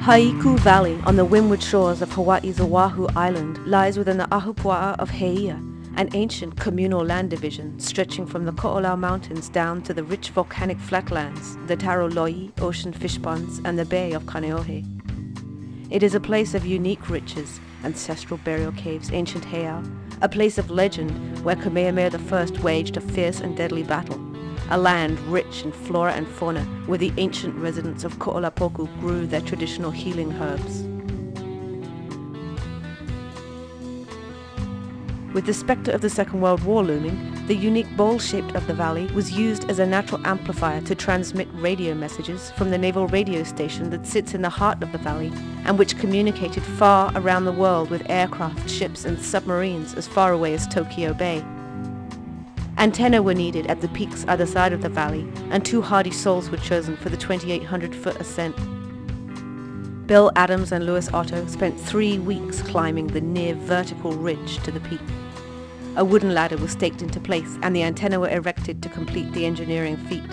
Haiku Valley on the windward shores of Hawaii's Oahu Island lies within the Ahupua'a of Heia, an ancient communal land division stretching from the Ko'olau Mountains down to the rich volcanic flatlands, the Taroloi ocean fish ponds, and the Bay of Kaneohe. It is a place of unique riches, ancestral burial caves, ancient heiau, a place of legend where Kamehameha I waged a fierce and deadly battle, a land rich in flora and fauna where the ancient residents of Ko'olapoku grew their traditional healing herbs. With the spectre of the Second World War looming, the unique bowl shape of the valley was used as a natural amplifier to transmit radio messages from the naval radio station that sits in the heart of the valley and which communicated far around the world with aircraft, ships and submarines as far away as Tokyo Bay. Antennae were needed at the peaks either side of the valley, and 2 hardy souls were chosen for the 2,800-foot ascent. Bill Adams and Louis Otto spent 3 weeks climbing the near vertical ridge to the peak. A wooden ladder was staked into place and the antennae were erected to complete the engineering feat.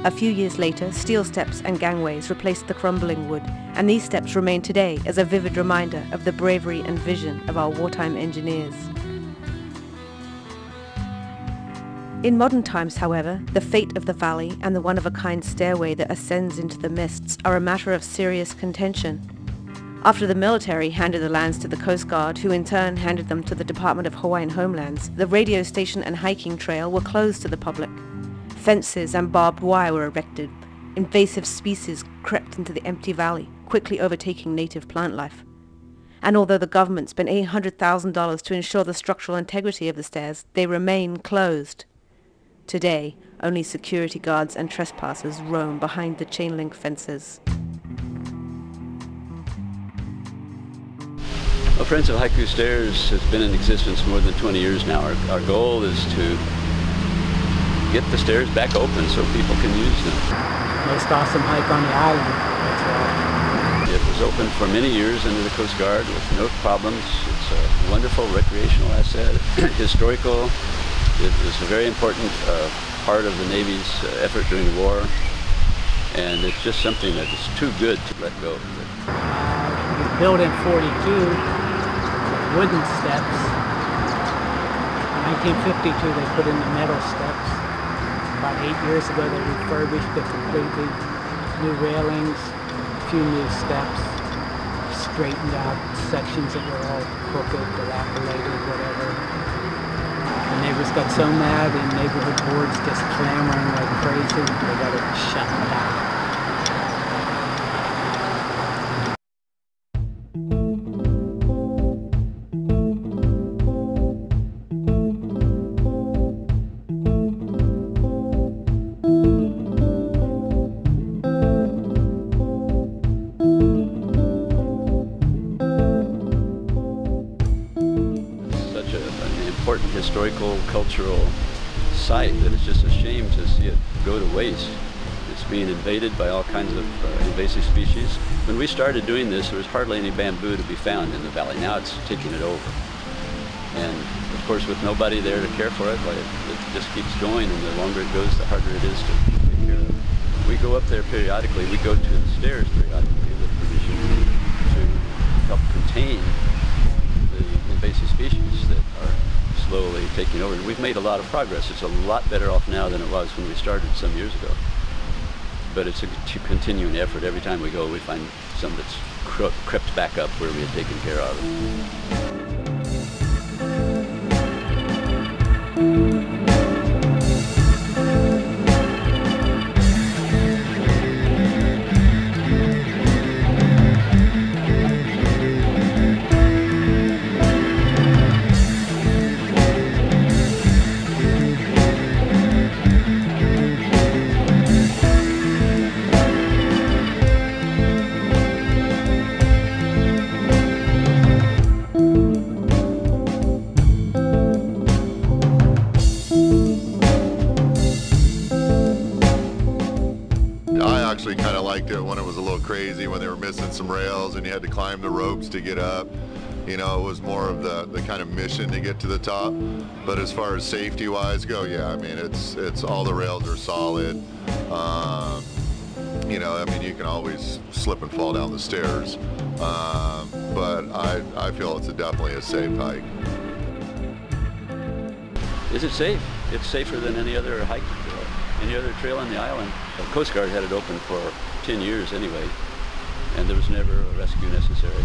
A few years later, steel steps and gangways replaced the crumbling wood, and these steps remain today as a vivid reminder of the bravery and vision of our wartime engineers. In modern times, however, the fate of the valley and the one-of-a-kind stairway that ascends into the mists are a matter of serious contention. After the military handed the lands to the Coast Guard, who in turn handed them to the Department of Hawaiian Homelands, the radio station and hiking trail were closed to the public. Fences and barbed wire were erected. Invasive species crept into the empty valley, quickly overtaking native plant life. And although the government spent $800,000 to ensure the structural integrity of the stairs, they remain closed. Today, only security guards and trespassers roam behind the chain-link fences. Well, Friends of Haiku Stairs has been in existence more than 20 years now. Our goal is to get the stairs back open so people can use them. Most awesome hike on the island, that's right. It was open for many years under the Coast Guard with no problems. It's a wonderful recreational asset, historical. It was a very important part of the Navy's effort during the war, and it's just something that is too good to let go. It was built in '42, wooden steps. In 1952 they put in the metal steps. About 8 years ago they refurbished it completely. New railings, a few new steps, straightened out sections that were all crooked, dilapidated, whatever. The neighbors got so mad, the neighborhood boards just clamoring like crazy. They got it shut down. Important historical, cultural site that it's just a shame to see it go to waste. It's being invaded by all kinds of invasive species. When we started doing this, there was hardly any bamboo to be found in the valley. Now it's taking it over. And of course, with nobody there to care for it, well, it just keeps going, and the longer it goes, the harder it is to take care of. We go up there periodically. We go to the stairs periodically with permission to help contain the invasive species that are slowly taking over. And we've made a lot of progress. It's a lot better off now than it was when we started some years ago. But it's a continuing effort. Every time we go, we find some that's crept back up where we had taken care of. I actually kind of liked it when it was a little crazy, when they were missing some rails and you had to climb the ropes to get up. You know, it was more of the kind of mission to get to the top. But as far as safety wise go, yeah, I mean, it's all the rails are solid. you know, I mean, you can always slip and fall down the stairs, but I feel it's definitely a safe hike. Is it safe? It's safer than any other hike trail, any other trail on the island. The Coast Guard had it open for 10 years anyway, and there was never a rescue necessary.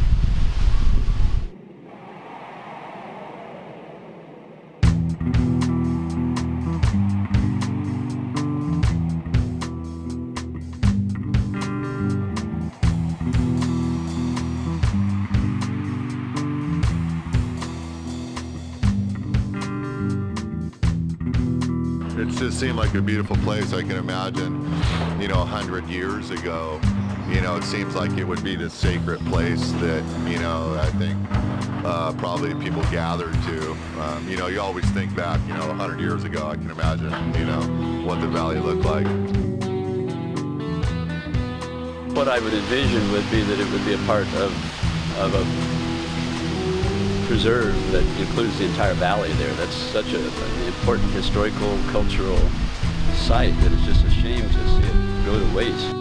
It just seemed like a beautiful place. I can imagine, you know, 100 years ago, you know, it seems like it would be this sacred place that, you know, I think probably people gathered to. You know, you always think back, you know, 100 years ago, I can imagine, you know, what the valley looked like. What I would envision would be that it would be a part of a preserve that includes the entire valley there. That's such an important historical, cultural site that it's just a shame to see it go to waste.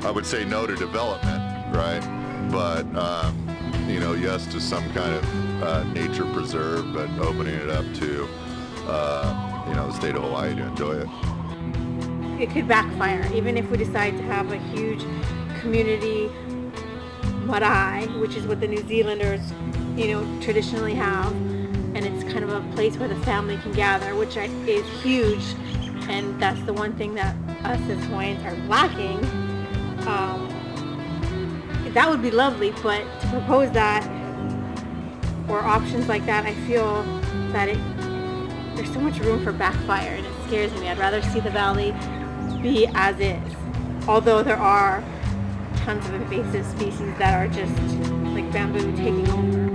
I would say no to development, right? But, you know, yes to some kind of nature preserve, but opening it up to, you know, the state of Hawaii to enjoy it. It could backfire, even if we decide to have a huge community marae, which is what the New Zealanders, you know, traditionally have, and it's kind of a place where the family can gather, which is huge, and that's the one thing that us as Hawaiians are lacking. That would be lovely, but to propose that or options like that, I feel that there's so much room for backfire, and it scares me. I'd rather see the valley be as is, although there are tons of invasive species that are just like bamboo taking over.